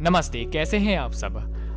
नमस्ते, कैसे हैं आप सब।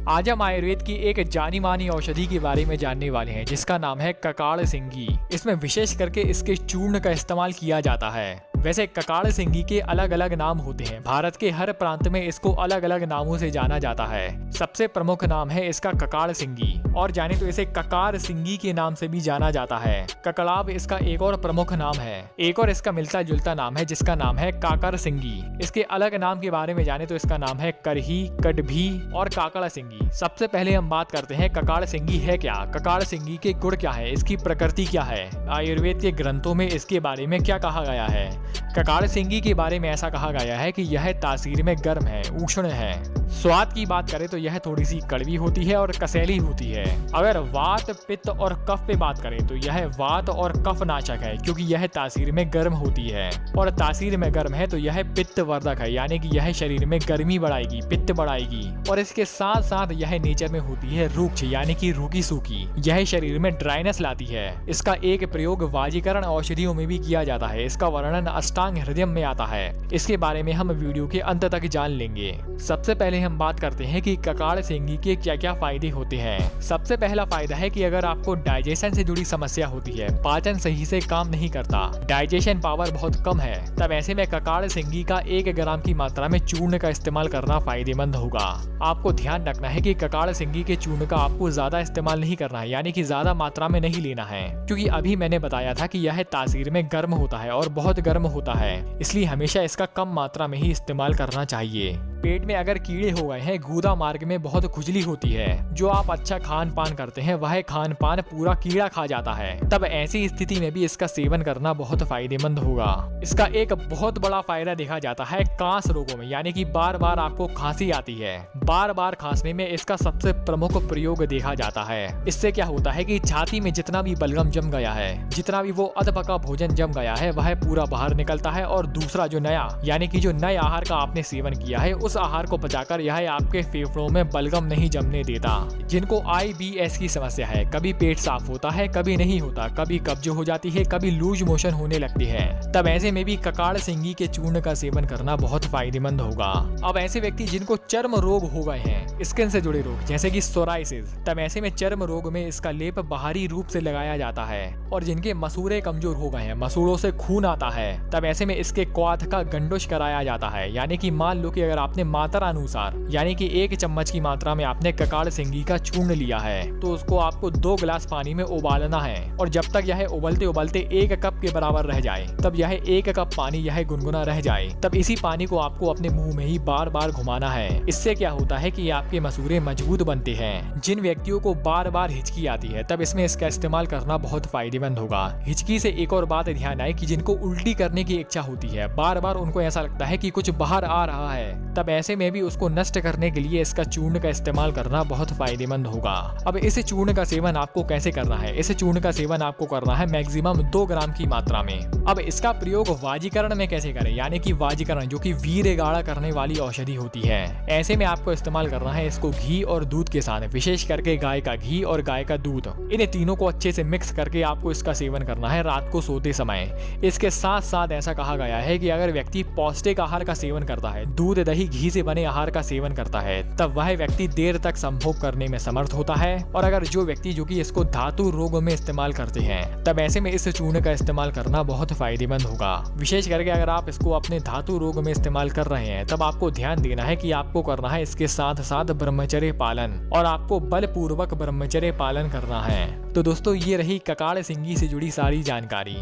आज हम आयुर्वेद की एक जानी मानी औषधि के बारे में जानने वाले हैं जिसका नाम है ककाड़ सिंगी। इसमें विशेष करके इसके चूर्ण का इस्तेमाल किया जाता है। वैसे ककाड़ सिंगी के अलग अलग नाम होते हैं। भारत के हर प्रांत में इसको अलग अलग नामों से जाना जाता है। सबसे प्रमुख नाम है इसका ककाड़ सिंगी, और जाने तो इसे ककार सिंगी के नाम से भी जाना जाता है। ककड़ाव इसका एक और प्रमुख नाम है। एक और इसका मिलता जुलता नाम है जिसका नाम है काकर सिंगी। इसके अलग नाम के बारे में जाने तो इसका नाम है करही, कटभी और काकड़ा सिंगी। सबसे पहले हम बात करते हैं ककाड़ सिंगी है क्या। ककाड़ सिंगी के गुण क्या है, इसकी प्रकृति क्या है, आयुर्वेद के ग्रंथों में इसके बारे में क्या कहा गया है। ककाड़ सिंगी के बारे में ऐसा कहा गया है कि यह तासीर में गर्म है, उष्ण है। स्वाद की बात करें तो यह थोड़ी सी कड़वी होती है और कसैली होती है। अगर वात, पित्त और कफ पे बात करें तो यह वात और कफ नाशक है, क्योंकि यह तासीर में गर्म होती है। और तासीर में गर्म है तो यह पित्त वर्धक है, यानी कि यह शरीर में गर्मी बढ़ाएगी, पित्त बढ़ाएगी। और इसके साथ साथ यह नेचर में होती है रूक्ष, यानी कि रूखी सूखी। यह शरीर में ड्राइनेस लाती है। इसका एक प्रयोग वाजीकरण औषधियों में भी किया जाता है। इसका वर्णन अष्टांग हृदय में आता है। इसके बारे में हम वीडियो के अंत तक जान लेंगे। सबसे पहले हम बात करते हैं कि ककाड़ सिंगी के क्या क्या फायदे होते हैं। सबसे पहला फायदा है कि अगर आपको डाइजेशन से जुड़ी समस्या होती है, पाचन सही से काम नहीं करता, डाइजेशन पावर बहुत कम है, तब ऐसे में ककाड़ सिंगी का 1 ग्राम की मात्रा में चूर्ण का इस्तेमाल करना फायदेमंद होगा। आपको ध्यान रखना है कि ककाड़ सिंगी के चूर्ण का आपको ज्यादा इस्तेमाल नहीं करना है, यानी कि ज्यादा मात्रा में नहीं लेना है, क्योंकि अभी मैंने बताया था कि यह तासीर में गर्म होता है और बहुत गर्म होता है। इसलिए हमेशा इसका कम मात्रा में ही इस्तेमाल करना चाहिए। पेट में अगर कीड़े हो गए हैं, गुदा मार्ग में बहुत खुजली होती है, जो आप अच्छा खान पान करते हैं वह खान पान पूरा कीड़ा खा जाता है, तब ऐसी स्थिति में भी इसका सेवन करना बहुत फायदेमंद होगा। इसका एक बहुत बड़ा फायदा देखा जाता है कांस रोगों में, यानी कि बार बार आपको खांसी आती है, बार बार खांसने में इसका सबसे प्रमुख प्रयोग देखा जाता है। इससे क्या होता है कि छाती में जितना भी बलगम जम गया है, जितना भी वो अधपका भोजन जम गया है, वह पूरा बाहर निकलता है। और दूसरा जो नया, यानी कि जो नए आहार का आपने सेवन किया है, उस आहार को पचाकर यह आपके फेफड़ों में बलगम नहीं जमने देता। जिनको IBS की समस्या है, कभी पेट साफ होता है, कभी नहीं होता, कभी कब्ज हो जाती है, कभी लूज मोशन होने लगती है, तब ऐसे में भी ककाड़ सिंगी के चूर्ण का सेवन करना बहुत फायदेमंद होगा। अब ऐसे व्यक्ति जिनको चर्म रोग हो गए हैं, स्किन से जुड़े रोग जैसे कि सोराइसिस, तब ऐसे में चर्म रोग में इसका लेप बाहरी रूप से लगाया जाता है। और जिनके मसूड़े कमजोर हो गए हैं, मसूड़ों से खून आता है, तब ऐसे में इसके क्वाथ का गंडुश कराया जाता है। यानी कि मान लो कि अगर आपने मात्रा अनुसार, यानी कि 1 चम्मच की मात्रा में आपने ककाड़ सिंगी का चूर्ण लिया है, तो उसको आपको 2 गिलास पानी में उबालना है। और जब तक यह उबलते उबलते 1 कप के बराबर रह जाए, तब यह 1 कप पानी यह गुनगुना रह जाए, तब इसी पानी को आपको अपने मुंह में ही बार बार घुमाना है। इससे क्या होता है कि आपके मसूड़े मजबूत बनते हैं। जिन व्यक्तियों को बार बार हिचकी आती है, तब इसमें इसका इस्तेमाल करना बहुत फायदेमंद होगा। हिचकी से एक और बात ध्यान आए कि जिनको उल्टी करने की इच्छा होती है, बार बार उनको ऐसा लगता है कि कुछ बाहर आ रहा है, तब ऐसे में भी उसको नष्ट करने के लिए इसका चूर्ण का इस्तेमाल करना बहुत फायदेमंद होगा। अब इस चूर्ण का सेवन आपको कैसे करना है? इस चूर्ण का सेवन आपको करना है मैक्सिमम 2 ग्राम की मात्रा में। अब इसका प्रयोग वाजीकरण में कैसे करें, यानी कि वाजीकरण जो कि वीर्य गाढ़ा करने वाली औषधि होती है, ऐसे में आपको इस्तेमाल करना है इसको घी और दूध के साथ, विशेष करके गाय का घी और गाय का दूध, इन तीनों को अच्छे से मिक्स करके आपको इसका सेवन करना है रात को सोते समय। इसके साथ साथ ऐसा कहा गया है कि अगर व्यक्ति पौष्टिक आहार का सेवन करता है, दूध दही घी से बने आहार का सेवन करता है, तब वह व्यक्ति देर तक संभोग करने में समर्थ होता है। और अगर जो व्यक्ति जो कि इसको धातु रोगों में इस्तेमाल करते हैं, तब ऐसे में इस चूर्ण का इस्तेमाल करना बहुत फायदेमंद होगा। विशेष करके अगर आप इसको अपने धातु रोग में इस्तेमाल कर रहे हैं, तब आपको ध्यान देना है कि आपको करना है इसके साथ साथ ब्रह्मचर्य पालन, और आपको बलपूर्वक ब्रह्मचर्य पालन करना है। तो दोस्तों, ये रही ककाड़ सिंगी से जुड़ी सारी जानकारी।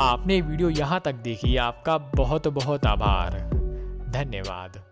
आपने वीडियो यहाँ तक देखी, आपका बहुत बहुत आभार, धन्यवाद।